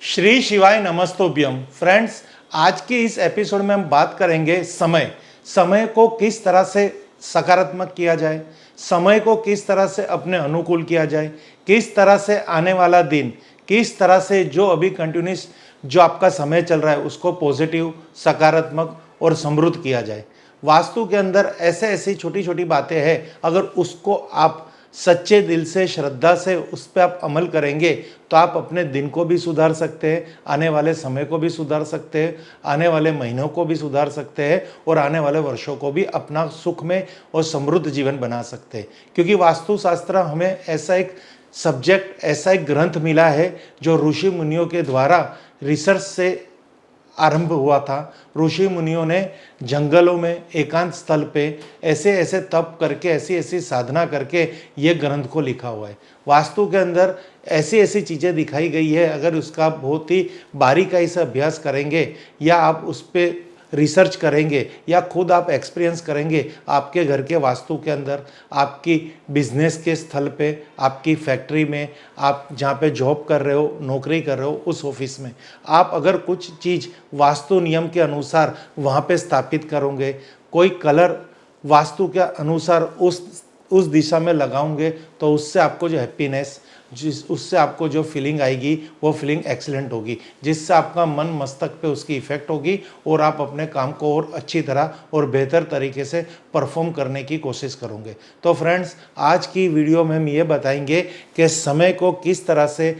श्री शिवाय नमस्तोभ्यम फ्रेंड्स। आज के इस एपिसोड में हम बात करेंगे समय को किस तरह से सकारात्मक किया जाए, समय को किस तरह से अपने अनुकूल किया जाए, किस तरह से आने वाला दिन, किस तरह से जो अभी कंटिन्यूस जो आपका समय चल रहा है उसको पॉजिटिव, सकारात्मक और समृद्ध किया जाए। वास्तु के अंदर ऐसे ऐसी छोटी छोटी बातें हैं, अगर उसको आप सच्चे दिल से, श्रद्धा से उस पर आप अमल करेंगे तो आप अपने दिन को भी सुधार सकते हैं, आने वाले समय को भी सुधार सकते हैं, आने वाले महीनों को भी सुधार सकते हैं और आने वाले वर्षों को भी अपना सुख में और समृद्ध जीवन बना सकते हैं। क्योंकि वास्तुशास्त्र हमें ऐसा एक सब्जेक्ट, ऐसा एक ग्रंथ मिला है जो ऋषि मुनियों के द्वारा रिसर्च से आरंभ हुआ था। ऋषि मुनियों ने जंगलों में एकांत स्थल पे ऐसे ऐसे तप करके, ऐसी ऐसी साधना करके ये ग्रंथ को लिखा हुआ है। वास्तु के अंदर ऐसी ऐसी चीज़ें दिखाई गई है, अगर उसका बहुत ही बारीकाई से अभ्यास करेंगे या आप उस पर रिसर्च करेंगे या खुद आप एक्सपीरियंस करेंगे, आपके घर के वास्तु के अंदर, आपकी बिजनेस के स्थल पे, आपकी फैक्ट्री में, आप जहाँ पे जॉब कर रहे हो, नौकरी कर रहे हो, उस ऑफिस में आप अगर कुछ चीज़ वास्तु नियम के अनुसार वहाँ पे स्थापित करोगे, कोई कलर वास्तु के अनुसार उस दिशा में लगाओगे, तो उससे आपको जो हैप्पीनेस, उससे आपको जो फीलिंग आएगी वो फीलिंग एक्सीलेंट होगी, जिससे आपका मन मस्तक पे उसकी इफ़ेक्ट होगी और आप अपने काम को और अच्छी तरह और बेहतर तरीके से परफॉर्म करने की कोशिश करोगे। तो फ्रेंड्स, आज की वीडियो में हम ये बताएंगे कि समय को किस तरह से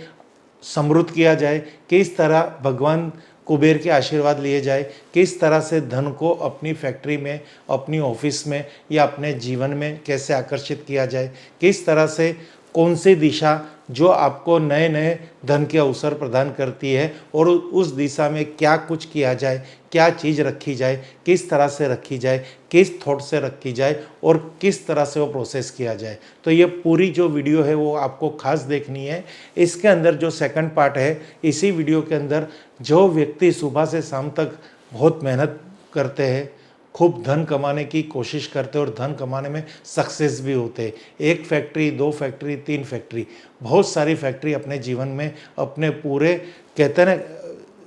समृद्ध किया जाए, किस तरह भगवान कुबेर के आशीर्वाद लिए जाए, किस तरह से धन को अपनी फैक्ट्री में, अपनी ऑफिस में या अपने जीवन में कैसे आकर्षित किया जाए, किस तरह से कौन सी दिशा जो आपको नए नए धन के अवसर प्रदान करती है और उस दिशा में क्या कुछ किया जाए, क्या चीज़ रखी जाए, किस तरह से रखी जाए, किस थॉट से रखी जाए और किस तरह से वो प्रोसेस किया जाए। तो ये पूरी जो वीडियो है वो आपको खास देखनी है। इसके अंदर जो सेकंड पार्ट है, इसी वीडियो के अंदर जो व्यक्ति सुबह से शाम तक बहुत मेहनत करते हैं, खूब धन कमाने की कोशिश करते और धन कमाने में सक्सेस भी होते, एक फैक्ट्री, दो फैक्ट्री, तीन फैक्ट्री, बहुत सारी फैक्ट्री अपने जीवन में, अपने पूरे कहते हैं ना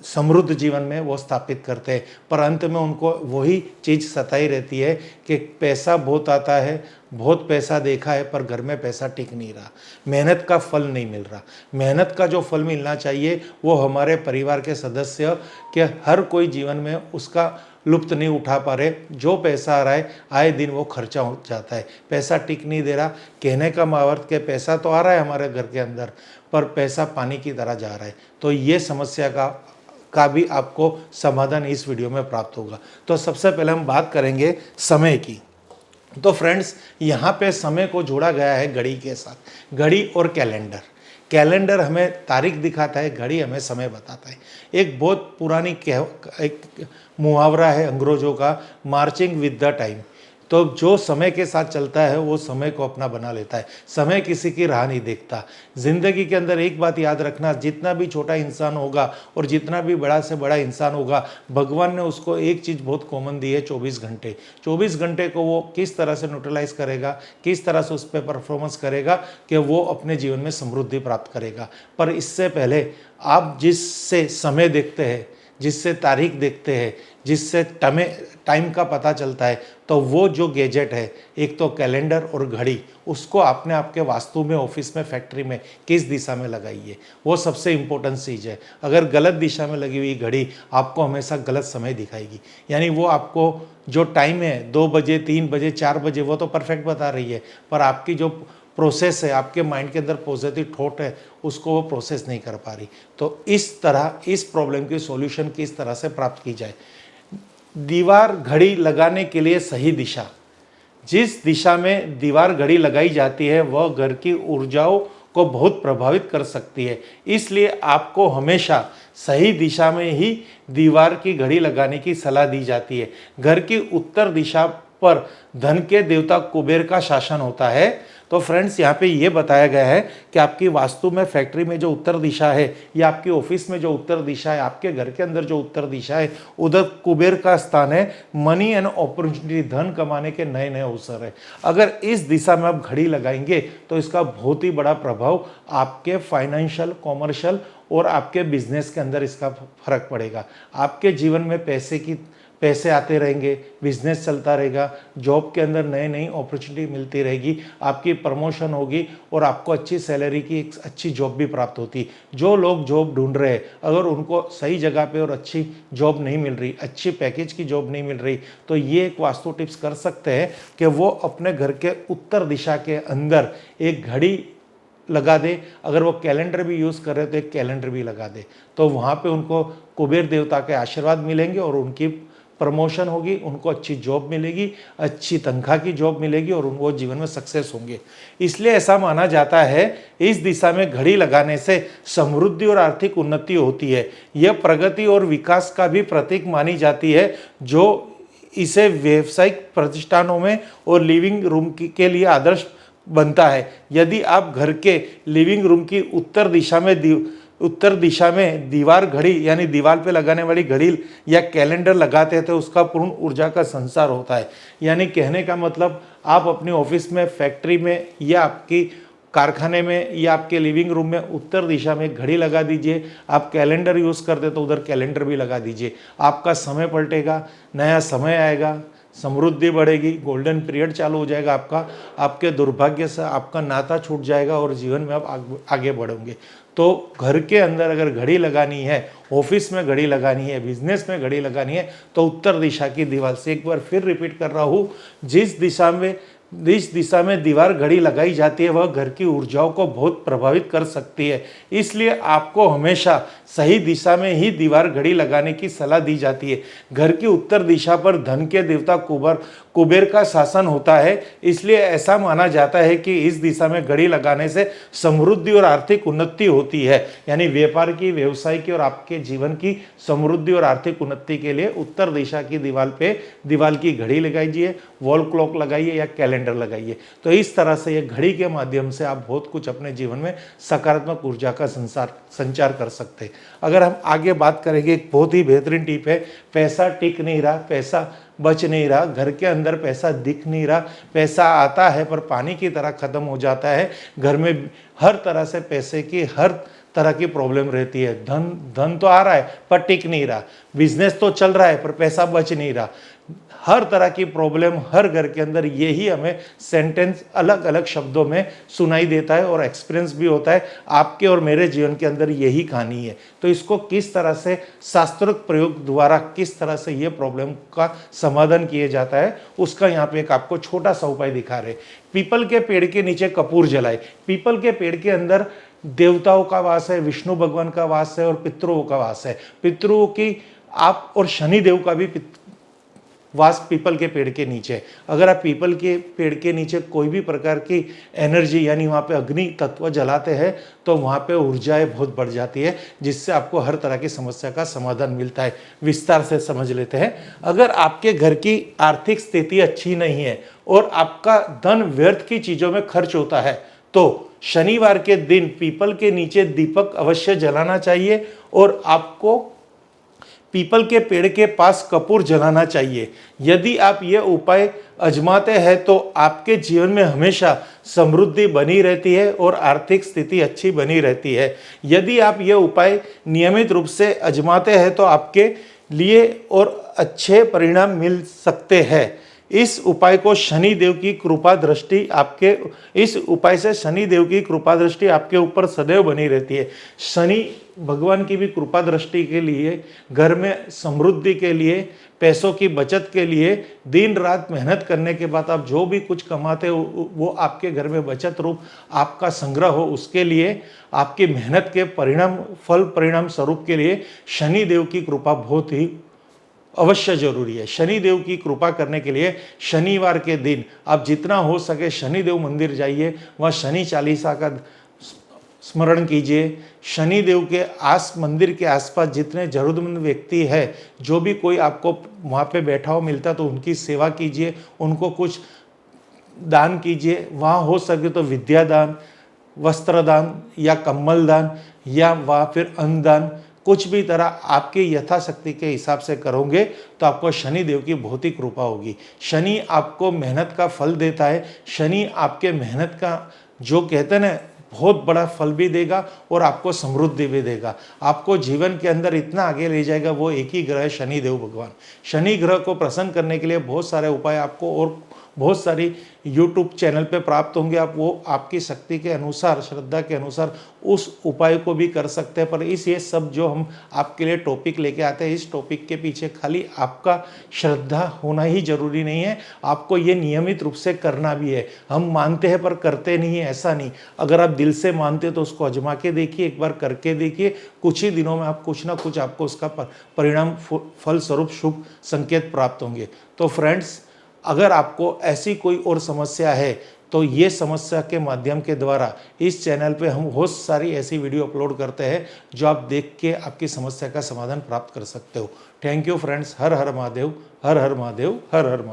समृद्ध जीवन में वो स्थापित करते हैं, पर अंत में उनको वही चीज़ सताई रहती है कि पैसा बहुत आता है, बहुत पैसा देखा है, पर घर में पैसा टिक नहीं रहा, मेहनत का फल नहीं मिल रहा। मेहनत का जो फल मिलना चाहिए वो हमारे परिवार के सदस्य के हर कोई जीवन में उसका लुप्त नहीं उठा पा रहे। जो पैसा आ रहा है आए दिन वो खर्चा हो जाता है, पैसा टिक नहीं दे रहा। कहने का मावर्थ के पैसा तो आ रहा है हमारे घर के अंदर, पर पैसा पानी की तरह जा रहा है। तो ये समस्या का भी आपको समाधान इस वीडियो में प्राप्त होगा। तो सबसे पहले हम बात करेंगे समय की। तो फ्रेंड्स, यहाँ पे समय को जोड़ा गया है घड़ी के साथ, घड़ी और कैलेंडर। कैलेंडर हमें तारीख दिखाता है, घड़ी हमें समय बताता है। एक बहुत पुरानी एक मुहावरा है अंग्रेजों का, मार्चिंग विद द टाइम। तो जो समय के साथ चलता है वो समय को अपना बना लेता है, समय किसी की राह नहीं देखता। ज़िंदगी के अंदर एक बात याद रखना, जितना भी छोटा इंसान होगा और जितना भी बड़ा से बड़ा इंसान होगा, भगवान ने उसको एक चीज़ बहुत कॉमन दी है, 24 घंटे। 24 घंटे को वो किस तरह से न्यूट्रलाइज करेगा, किस तरह से उस पर परफॉर्मेंस करेगा कि वो अपने जीवन में समृद्धि प्राप्त करेगा। पर इससे पहले आप जिससे समय देखते हैं, जिससे तारीख देखते हैं, जिससे टाइम का पता चलता है, तो वो जो गैजेट है, एक तो कैलेंडर और घड़ी, उसको आपने आपके वास्तु में, ऑफिस में, फैक्ट्री में किस दिशा में लगाइए, वो सबसे इम्पोर्टेंट चीज़ है। अगर गलत दिशा में लगी हुई घड़ी आपको हमेशा गलत समय दिखाएगी, यानी वो आपको जो टाइम है 2 बजे, 3 बजे, 4 बजे, वो तो परफेक्ट बता रही है, पर आपकी जो प्रोसेस है, आपके माइंड के अंदर पॉजिटिव थॉट है, उसको वो प्रोसेस नहीं कर पा रही। तो इस तरह इस प्रॉब्लम की सॉल्यूशन किस तरह से प्राप्त की जाए। दीवार घड़ी लगाने के लिए सही दिशा, जिस दिशा में दीवार घड़ी लगाई जाती है वह घर की ऊर्जाओं को बहुत प्रभावित कर सकती है। इसलिए आपको हमेशा सही दिशा में ही दीवार की घड़ी लगाने की सलाह दी जाती है। घर की उत्तर दिशा पर धन के देवता कुबेर का शासन होता है। तो फ्रेंड्स, यहाँ पे ये बताया गया है कि आपकी वास्तु में, फैक्ट्री में जो उत्तर दिशा है या आपकी ऑफिस में जो उत्तर दिशा है, आपके घर के अंदर जो उत्तर दिशा है, उधर कुबेर का स्थान है। मनी एंड अपॉर्चुनिटी, धन कमाने के नए नए अवसर है। अगर इस दिशा में आप घड़ी लगाएंगे तो इसका बहुत ही बड़ा प्रभाव आपके फाइनेंशियल, कॉमर्शियल और आपके बिजनेस के अंदर इसका फर्क पड़ेगा। आपके जीवन में पैसे आते रहेंगे, बिजनेस चलता रहेगा, जॉब के अंदर नई नई अपॉर्चुनिटी मिलती रहेगी, आपकी प्रमोशन होगी और आपको अच्छी सैलरी की एक अच्छी जॉब भी प्राप्त होती। जो लोग जॉब ढूंढ रहे हैं, अगर उनको सही जगह पे और अच्छी जॉब नहीं मिल रही, अच्छी पैकेज की जॉब नहीं मिल रही, तो ये एक वास्तु टिप्स कर सकते हैं कि वो अपने घर के उत्तर दिशा के अंदर एक घड़ी लगा दे। अगर वो कैलेंडर भी यूज़ कर रहे हैं तो एक कैलेंडर भी लगा दे, तो वहाँ पे उनको कुबेर देवता के आशीर्वाद मिलेंगे और उनकी प्रमोशन होगी, उनको अच्छी जॉब मिलेगी, अच्छी तनख्वाह की जॉब मिलेगी और वो जीवन में सक्सेस होंगे। इसलिए ऐसा माना जाता है इस दिशा में घड़ी लगाने से समृद्धि और आर्थिक उन्नति होती है। यह प्रगति और विकास का भी प्रतीक मानी जाती है, जो इसे व्यावसायिक प्रतिष्ठानों में और लिविंग रूम के लिए आदर्श बनता है। यदि आप घर के लिविंग रूम की उत्तर दिशा में दीवार घड़ी यानी दीवार पे लगाने वाली घड़ी या कैलेंडर लगाते हैं तो उसका पूर्ण ऊर्जा का संचार होता है। यानी कहने का मतलब, आप अपनी ऑफिस में, फैक्ट्री में या आपकी कारखाने में या आपके लिविंग रूम में उत्तर दिशा में घड़ी लगा दीजिए। आप कैलेंडर यूज़ करते तो उधर कैलेंडर भी लगा दीजिए। आपका समय पलटेगा, नया समय आएगा, समृद्धि बढ़ेगी, गोल्डन पीरियड चालू हो जाएगा आपका। आपके दुर्भाग्य से आपका नाता छूट जाएगा और जीवन में आप आगे बढ़ोगे। तो घर के अंदर अगर घड़ी लगानी है, ऑफिस में घड़ी लगानी है, बिजनेस में घड़ी लगानी है, तो उत्तर दिशा की दीवार से, एक बार फिर रिपीट कर रहा हूँ, जिस दिशा में दीवार घड़ी लगाई जाती है वह घर की ऊर्जाओं को बहुत प्रभावित कर सकती है। इसलिए आपको हमेशा सही दिशा में ही दीवार घड़ी लगाने की सलाह दी जाती है। घर की उत्तर दिशा पर धन के देवता कुबेर का शासन होता है, इसलिए ऐसा माना जाता है कि इस दिशा में घड़ी लगाने से समृद्धि और आर्थिक उन्नति होती है। यानी व्यापार की, व्यवसाय की और आपके जीवन की समृद्धि और आर्थिक उन्नति के लिए उत्तर दिशा की दीवार की घड़ी लगाइए, वॉल क्लॉक लगाइए या कैलेंडर लगाइए। तो इस तरह से ये घड़ी के माध्यम से आप बहुत कुछ अपने जीवन में सकारात्मक ऊर्जा का संचार कर सकते हैं। अगर हम आगे बात करेंगे, एक बहुत ही बेहतरीन टिप है, पैसा टिक नहीं रहा, पैसा बच नहीं रहा, घर के अंदर पैसा दिख नहीं रहा, पैसा आता है पर पानी की तरह खत्म हो जाता है, घर में हर तरह से पैसे की हर तरह की प्रॉब्लम रहती है। धन तो आ रहा है पर टिक नहीं रहा, बिजनेस तो चल रहा है पर पैसा बच नहीं रहा, हर तरह की प्रॉब्लम हर घर के अंदर, यही हमें सेंटेंस अलग अलग शब्दों में सुनाई देता है और एक्सपीरियंस भी होता है। आपके और मेरे जीवन के अंदर यही कहानी है। तो इसको किस तरह से शास्त्रोक्त प्रयोग द्वारा किस तरह से ये प्रॉब्लम का समाधान किया जाता है, उसका यहाँ पे एक आपको छोटा सा उपाय दिखा रहे। पीपल के पेड़ के नीचे कपूर जलाए। पीपल के पेड़ के अंदर देवताओं का वास है, विष्णु भगवान का वास है और पितरों का वास है। पितरों की आप और शनिदेव का भी वास पीपल के पेड़ के नीचे। अगर आप पीपल के पेड़ के नीचे कोई भी प्रकार की एनर्जी यानी वहाँ पे अग्नि तत्व जलाते हैं तो वहाँ पे ऊर्जाएं बहुत बढ़ जाती है, जिससे आपको हर तरह की समस्या का समाधान मिलता है। विस्तार से समझ लेते हैं। अगर आपके घर की आर्थिक स्थिति अच्छी नहीं है और आपका धन व्यर्थ की चीज़ों में खर्च होता है, तो शनिवार के दिन पीपल के नीचे दीपक अवश्य जलाना चाहिए और आपको पीपल के पेड़ के पास कपूर जलाना चाहिए। यदि आप ये उपाय आजमाते हैं तो आपके जीवन में हमेशा समृद्धि बनी रहती है और आर्थिक स्थिति अच्छी बनी रहती है। यदि आप ये उपाय नियमित रूप से आजमाते हैं तो आपके लिए और अच्छे परिणाम मिल सकते हैं। इस उपाय से शनि देव की कृपा दृष्टि आपके ऊपर सदैव बनी रहती है। शनि भगवान की भी कृपा दृष्टि के लिए, घर में समृद्धि के लिए, पैसों की बचत के लिए, दिन रात मेहनत करने के बाद आप जो भी कुछ कमाते हो वो आपके घर में बचत रूप आपका संग्रह हो, उसके लिए आपकी मेहनत के परिणाम स्वरूप के लिए शनि देव की कृपा बहुत ही अवश्य जरूरी है। शनि देव की कृपा करने के लिए शनिवार के दिन आप जितना हो सके शनि देव मंदिर जाइए, वहाँ शनि चालीसा का स्मरण कीजिए। शनि देव के मंदिर के आसपास जितने जरूरतमंद व्यक्ति है, जो भी कोई आपको वहाँ पे बैठा हो मिलता तो उनकी सेवा कीजिए, उनको कुछ दान कीजिए। वहाँ हो सके तो विद्या दान, वस्त्र दान या कम्बल दान या वहाँ फिर अन्न दान, कुछ भी तरह आपकी यथाशक्ति के हिसाब से करोगे तो आपको शनि देव की बहुत ही कृपा होगी। शनि आपको मेहनत का फल देता है। शनि आपके मेहनत का, जो कहते हैं ना बहुत बड़ा फल भी देगा और आपको समृद्धि भी देगा। आपको जीवन के अंदर इतना आगे ले जाएगा। वो एक ही ग्रह है, शनि देव भगवान। शनि ग्रह को प्रसन्न करने के लिए बहुत सारे उपाय आपको और बहुत सारी YouTube चैनल पे प्राप्त होंगे। आप वो आपकी शक्ति के अनुसार, श्रद्धा के अनुसार उस उपाय को भी कर सकते हैं। पर ये सब जो हम आपके लिए टॉपिक लेके आते हैं, इस टॉपिक के पीछे खाली आपका श्रद्धा होना ही जरूरी नहीं है, आपको ये नियमित रूप से करना भी है। हम मानते हैं पर करते नहीं है, ऐसा नहीं। अगर आप दिल से मानते तो उसको आजमा के देखिए, एक बार करके देखिए, कुछ ही दिनों में आप कुछ ना कुछ आपको उसका परिणाम, फल स्वरूप शुभ संकेत प्राप्त होंगे। तो फ्रेंड्स, अगर आपको ऐसी कोई और समस्या है तो ये समस्या के माध्यम के द्वारा इस चैनल पे हम बहुत सारी ऐसी वीडियो अपलोड करते हैं जो आप देख के आपकी समस्या का समाधान प्राप्त कर सकते हो। Thank you friends. Her her Mahadev, her her Mahadev, her her Mahadev.